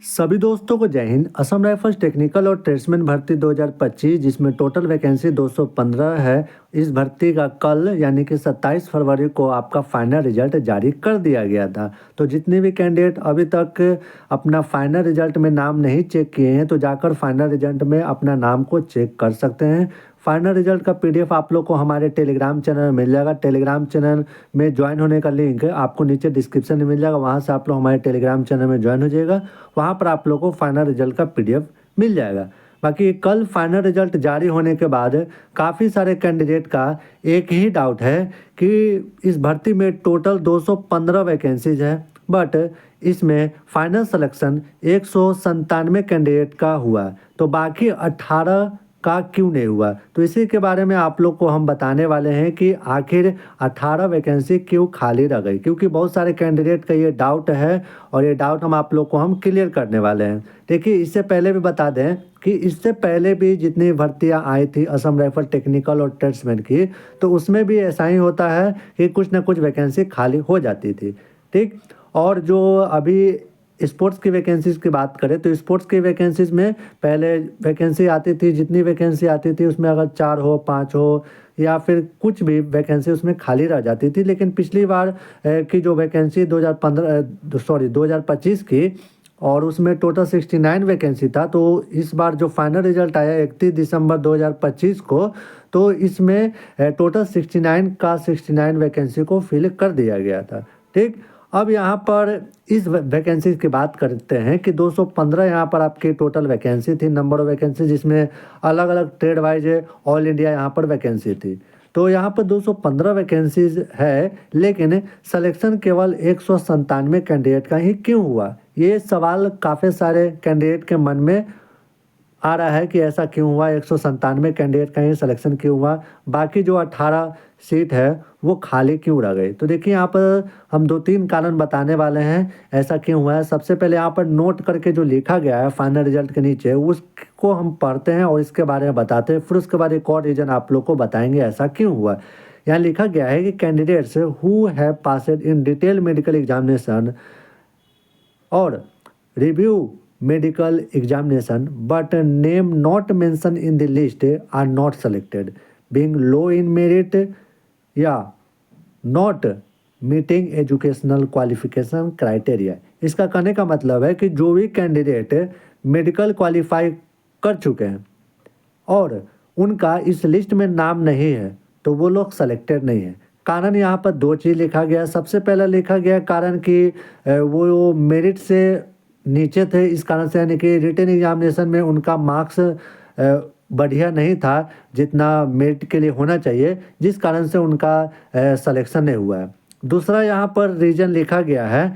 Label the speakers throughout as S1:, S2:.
S1: सभी दोस्तों को जय हिंद। असम राइफल्स टेक्निकल और ट्रेड्समैन भर्ती 2025 जिसमें टोटल वैकेंसी 215 है। इस भर्ती का कल यानी कि 27 फरवरी को आपका फाइनल रिजल्ट जारी कर दिया गया था। तो जितने भी कैंडिडेट अभी तक अपना फाइनल रिजल्ट में नाम नहीं चेक किए हैं तो जाकर फाइनल रिजल्ट में अपना नाम को चेक कर सकते हैं। फाइनल रिजल्ट का पीडीएफ आप लोग को हमारे टेलीग्राम चैनल में मिल जाएगा। टेलीग्राम चैनल में ज्वाइन होने का लिंक आपको नीचे डिस्क्रिप्शन में मिल जाएगा, वहाँ से आप लोग हमारे टेलीग्राम चैनल में ज्वाइन हो जाएगा। वहाँ पर आप लोग को फाइनल रिजल्ट का पीडीएफ मिल जाएगा। बाकी कल फाइनल रिजल्ट जारी होने के बाद काफ़ी सारे कैंडिडेट का एक ही डाउट है कि इस भर्ती में टोटल 215 वैकेंसीज है, बट इसमें फाइनल सिलेक्शन 197 कैंडिडेट का हुआ, तो बाकी 18 का क्यों नहीं हुआ। तो इसी के बारे में आप लोग को हम बताने वाले हैं कि आखिर 18 वैकेंसी क्यों खाली रह गई, क्योंकि बहुत सारे कैंडिडेट का ये डाउट है और ये डाउट आप लोग को हम क्लियर करने वाले हैं। देखिए, इससे पहले भी बता दें कि इससे पहले भी जितनी भर्तियां आई थी असम राइफल टेक्निकल और ट्रेड्समैन की, तो उसमें भी ऐसा ही होता है कि कुछ ना कुछ वैकेंसी खाली हो जाती थी। ठीक, और जो अभी स्पोर्ट्स की वैकेंसीज़ की बात करें तो स्पोर्ट्स की वैकेंसीज़ में पहले वैकेंसी आती थी, जितनी वैकेंसी आती थी उसमें अगर 4 हो 5 हो या फिर कुछ भी वैकेंसी उसमें खाली रह जाती थी। लेकिन पिछली बार की जो वैकेंसी 2025 की, और उसमें टोटल 69 वैकेंसी था। तो इस बार जो फाइनल रिजल्ट आया 31 दिसंबर 2025 को, तो इसमें टोटल 69 वैकेंसी को फिल कर दिया गया था। ठीक, अब यहाँ पर इस वैकेंसी की बात करते हैं कि 215 यहाँ पर आपकी टोटल वैकेंसी थी, नंबर ऑफ वैकेंसी, जिसमें अलग अलग ट्रेड वाइज ऑल इंडिया यहाँ पर वैकेंसी थी। तो यहाँ पर 215 वैकेंसीज है, लेकिन सिलेक्शन केवल 197 कैंडिडेट का ही क्यों हुआ, ये सवाल काफ़ी सारे कैंडिडेट के मन में आ रहा है कि ऐसा क्यों हुआ, 197 कैंडिडेट का ही सिलेक्शन क्यों हुआ, बाकी जो 18 सीट है वो खाली क्यों रह गई। तो देखिए, यहाँ पर हम 2-3 कारण बताने वाले हैं ऐसा क्यों हुआ है। सबसे पहले यहाँ पर नोट करके जो लिखा गया है फाइनल रिजल्ट के नीचे, उसको हम पढ़ते हैं और इसके बारे में बताते हैं, फिर उसके बाद एक और रीज़न आप लोग को बताएंगे ऐसा क्यों हुआ। यहाँ लिखा गया है कि candidates who have passed in detail medical examination और review medical examination but name not mentioned in the list are not selected, being low in merit या not meeting educational qualification criteria। इसका कहने का मतलब है कि जो भी कैंडिडेट मेडिकल क्वालिफाई कर चुके हैं और उनका इस लिस्ट में नाम नहीं है तो वो लोग सेलेक्टेड नहीं है। कारण यहाँ पर 2 चीज़ लिखा गया। सबसे पहला लिखा गया कारण कि वो मेरिट से नीचे थे, इस कारण से, यानी कि रिटन एग्जामिनेशन में उनका मार्क्स बढ़िया नहीं था जितना मेरिट के लिए होना चाहिए, जिस कारण से उनका सिलेक्शन नहीं हुआ है। दूसरा यहाँ पर रीज़न लिखा गया है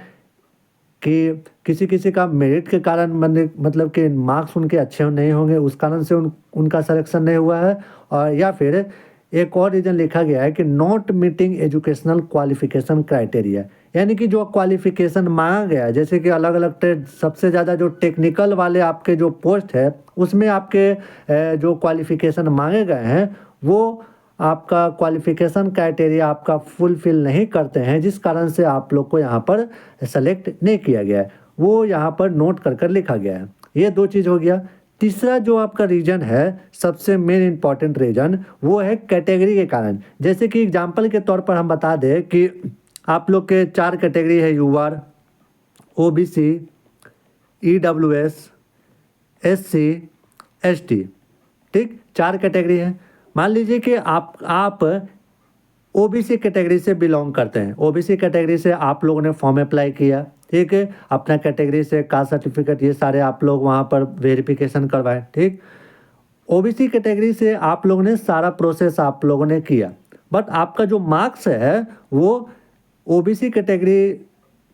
S1: कि किसी किसी का मेरिट के कारण मतलब कि मार्क्स उनके अच्छे नहीं होंगे, उस कारण से उनका सिलेक्शन नहीं हुआ है। और या फिर एक और रीज़न लिखा गया है कि not meeting educational qualification criteria, यानी कि जो क्वालिफिकेशन मांगा गया है, जैसे कि अलग अलग ट्रेड, सबसे ज़्यादा जो टेक्निकल वाले आपके जो पोस्ट है उसमें आपके जो क्वालिफिकेशन मांगे गए हैं वो आपका क्वालिफिकेशन क्राइटेरिया आपका फुलफिल नहीं करते हैं, जिस कारण से आप लोग को यहाँ पर सेलेक्ट नहीं किया गया है, वो यहाँ पर नोट कर लिखा गया है। ये 2 चीज़ हो गया। तीसरा जो आपका रीज़न है, सबसे मेन इंपॉर्टेंट रीज़न, वो है कैटेगरी के कारण। जैसे कि एग्जाम्पल के तौर पर हम बता दें कि आप लोग के 4 कैटेगरी है, UR, OBC, EWS, SC, ST. ठीक, 4 कैटेगरी है। मान लीजिए कि आप ओबीसी कैटेगरी से बिलोंग करते हैं। ओबीसी कैटेगरी से आप लोगों ने फॉर्म अप्लाई किया, ठीक है, अपना कैटेगरी से कास्ट सर्टिफिकेट ये सारे आप लोग वहाँ पर वेरिफिकेशन करवाए। ठीक, ओबीसी कैटेगरी से आप लोगों ने सारा प्रोसेस आप लोगों ने किया, बट आपका जो मार्क्स है वो ओबीसी कैटेगरी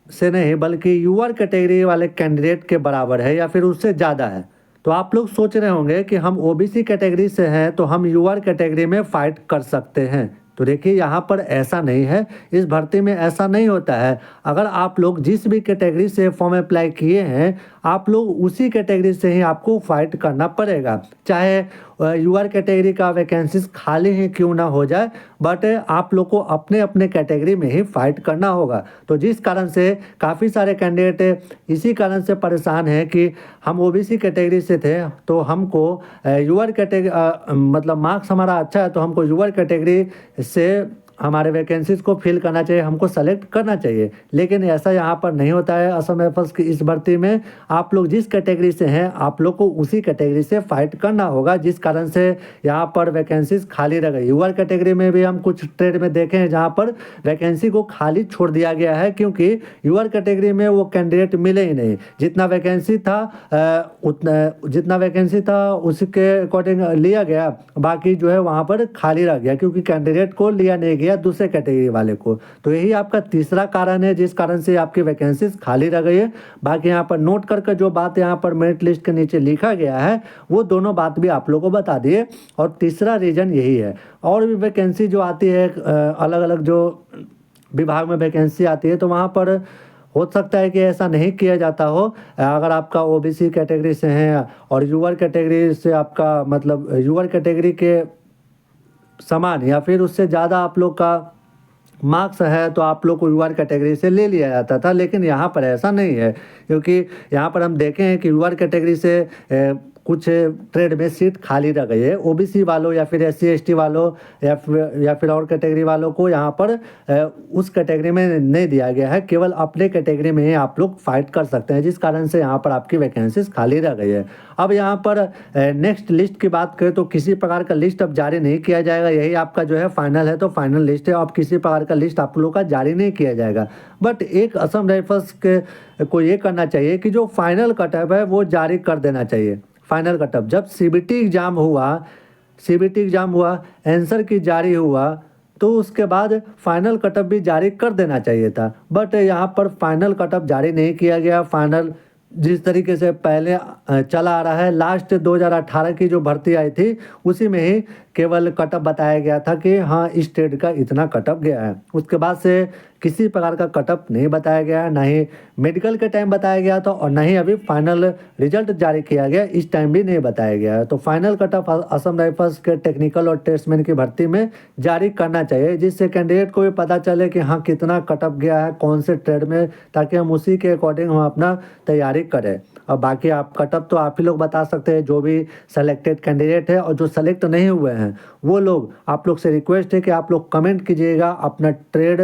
S1: से नहीं बल्कि यूआर कैटेगरी वाले कैंडिडेट के बराबर है या फिर उससे ज़्यादा है। तो आप लोग सोच रहे होंगे कि हम ओबीसी कैटेगरी से हैं तो हम यूआर कैटेगरी में फाइट कर सकते हैं। तो देखिए, यहाँ पर ऐसा नहीं है, इस भर्ती में ऐसा नहीं होता है। अगर आप लोग जिस भी कैटेगरी से फॉर्म अप्लाई किए हैं, आप लोग उसी कैटेगरी से ही आपको फाइट करना पड़ेगा, चाहे यूआर कैटेगरी का वैकेंसीज खाली ही क्यों ना हो जाए, बट आप लोग को अपने अपने कैटेगरी में ही फाइट करना होगा। तो जिस कारण से काफ़ी सारे कैंडिडेट इसी कारण से परेशान हैं कि हम ओबीसी कैटेगरी से थे तो हमको यूआर कैटेगरी मतलब मार्क्स हमारा अच्छा है तो हमको यूआर कैटेगरी से हमारे वैकेंसीज को फिल करना चाहिए, हमको सेलेक्ट करना चाहिए। लेकिन ऐसा यहाँ पर नहीं होता है। असम राइफल्स की इस भर्ती में आप लोग जिस कैटेगरी से हैं आप लोग को उसी कैटेगरी से फाइट करना होगा, जिस कारण से यहाँ पर वैकेंसीज खाली रह गई। यूआर कैटेगरी में भी हम कुछ ट्रेड में देखे हैं जहाँ पर वैकेंसी को खाली छोड़ दिया गया है, क्योंकि यूआर कैटेगरी में वो कैंडिडेट मिले ही नहीं। जितना वैकेंसी था उसके अकॉर्डिंग लिया गया, बाकी जो है वहाँ पर खाली रह गया क्योंकि कैंडिडेट को लिया नहीं गया दूसरे कैटेगरी वाले को। तो यही आपका तीसरा कारण है जिस कारण से आपकी वैकेंसीज खाली रह गई है। बाकी यहाँ पर नोट करके जो बात यहाँ पर मेरिट लिस्ट के नीचे लिखा गया है वो दोनों बात भी आप लोगों को बता दिए, और तीसरा रीजन यही है। और भी वैकेंसी जो आती है अलग अलग जो विभाग में वैकेंसी आती है तो वहाँ पर हो सकता है कि ऐसा नहीं किया जाता हो। अगर आपका ओबीसी कैटेगरी से हैं और यूआर कैटेगरी से आपका मतलब यूआर कैटेगरी के समान या फिर उससे ज़्यादा आप लोग का मार्क्स है तो आप लोग को यूआर कैटेगरी से ले लिया जाता था, लेकिन यहाँ पर ऐसा नहीं है। क्योंकि यहाँ पर हम देखें हैं कि यूआर कैटेगरी से कुछ ट्रेड में सीट खाली रह गई है। ओबीसी वालों या फिर एससी एसटी वालों या फिर और कैटेगरी वालों को यहाँ पर उस कैटेगरी में नहीं दिया गया है। केवल अपने कैटेगरी में ही आप लोग फाइट कर सकते हैं, जिस कारण से यहाँ पर आपकी वैकेंसीज खाली रह गई है। अब यहाँ पर नेक्स्ट लिस्ट की बात करें तो किसी प्रकार का लिस्ट अब जारी नहीं किया जाएगा। यही आपका जो है फाइनल है, तो फाइनल लिस्ट है। अब किसी प्रकार का लिस्ट आप लोगों का जारी नहीं किया जाएगा। बट एक असम राइफल्स को ये करना चाहिए कि जो फाइनल कटअप है वो जारी कर देना चाहिए। फाइनल कटअप जब सीबीटी एग्ज़ाम हुआ आंसर की जारी हुआ तो उसके बाद फाइनल कटअप भी जारी कर देना चाहिए था। बट यहाँ पर फाइनल कटअप जारी नहीं किया गया। फाइनल जिस तरीके से पहले चला आ रहा है, लास्ट 2018 की जो भर्ती आई थी उसी में ही केवल कटअप बताया गया था कि हाँ इस ट्रेड का इतना कटअप गया है। उसके बाद से किसी प्रकार का कटअप नहीं बताया गया, ना ही मेडिकल के टाइम बताया गया था और ना ही अभी फाइनल रिजल्ट जारी किया गया, इस टाइम भी नहीं बताया गया है। तो फाइनल कटअप असम राइफल्स के टेक्निकल और टेस्टमैन की भर्ती में जारी करना चाहिए, जिससे कैंडिडेट को भी पता चले कि हाँ कितना कटअप गया है कौन से ट्रेड में, ताकि हम उसी के अकॉर्डिंग हम अपना तैयारी करें। और बाकी आप कटअप तो आप ही लोग बता सकते हैं, जो भी सेलेक्टेड कैंडिडेट है। और जो सेलेक्ट नहीं हुए हैं वो लोग, आप लोग से रिक्वेस्ट है कि आप लोग कमेंट कीजिएगा अपना ट्रेड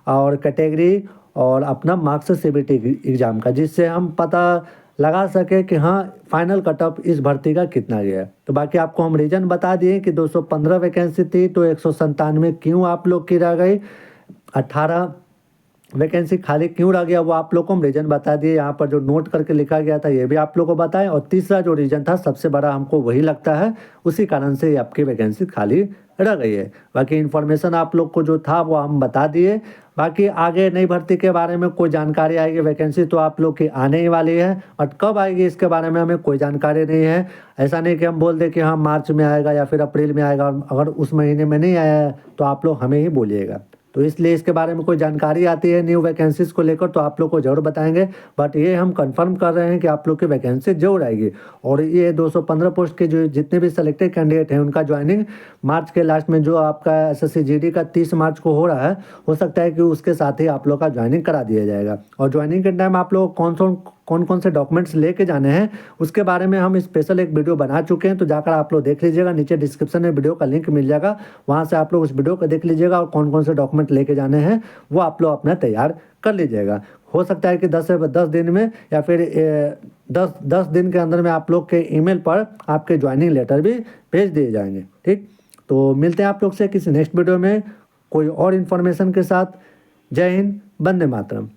S1: और कैटेगरी और अपना मार्क्स सीबीटी एग्ज़ाम का, जिससे हम पता लगा सके कि हाँ फाइनल कटअप इस भर्ती का कितना गया है। तो बाकी आपको हम रीजन बता दिए कि 215 वैकेंसी थी तो 197 क्यों आप लोग की रह गई, 18 वैकेंसी खाली क्यों रह गया वो आप लोग को हम रीजन बता दिए। यहाँ पर जो नोट करके लिखा गया था ये भी आप लोग को बताएं। और तीसरा जो रीजन था सबसे बड़ा हमको वही लगता है, उसी कारण से आपकी वैकेंसी खाली रह गई है। बाकी इन्फॉर्मेशन आप लोग को जो था वो हम बता दिए। बाकी आगे नई भर्ती के बारे में कोई जानकारी आएगी, वैकेंसी तो आप लोग की आने ही वाली है, और कब आएगी इसके बारे में हमें कोई जानकारी नहीं है। ऐसा नहीं कि हम बोल दें कि हाँ मार्च में आएगा या फिर अप्रैल में आएगा, अगर उस महीने में नहीं आया है तो आप लोग हमें ही बोलिएगा। तो इसलिए इसके बारे में कोई जानकारी आती है न्यू वैकेंसीज को लेकर तो आप लोग को जरूर बताएंगे। बट ये हम कंफर्म कर रहे हैं कि आप लोग की वैकेंसी जरूर आएगी। और ये 215 पोस्ट के जो जितने भी सेलेक्टेड कैंडिडेट हैं उनका ज्वाइनिंग मार्च के लास्ट में जो आपका एसएससी जीडी का 30 मार्च को हो रहा है, हो सकता है कि उसके साथ ही आप लोग का ज्वाइनिंग करा दिया जाएगा। और ज्वाइनिंग के टाइम आप लोग कौन कौन से डॉक्यूमेंट्स लेके जाने हैं उसके बारे में हम स्पेशल एक वीडियो बना चुके हैं, तो जाकर आप लोग देख लीजिएगा। नीचे डिस्क्रिप्शन में वीडियो का लिंक मिल जाएगा, वहाँ से आप लोग उस वीडियो को देख लीजिएगा और कौन कौन से डॉक्यूमेंट लेके जाने हैं वो आप लोग अपना तैयार कर लीजिएगा। हो सकता है कि 10 से 10 दिन में या फिर 10 दिन के अंदर में आप लोग के ईमेल पर आपके ज्वाइनिंग लेटर भी भेज दिए जाएंगे। ठीक, तो मिलते हैं आप लोग से किसी नेक्स्ट वीडियो में कोई और इन्फॉर्मेशन के साथ। जय हिंद, वंदे मातरम।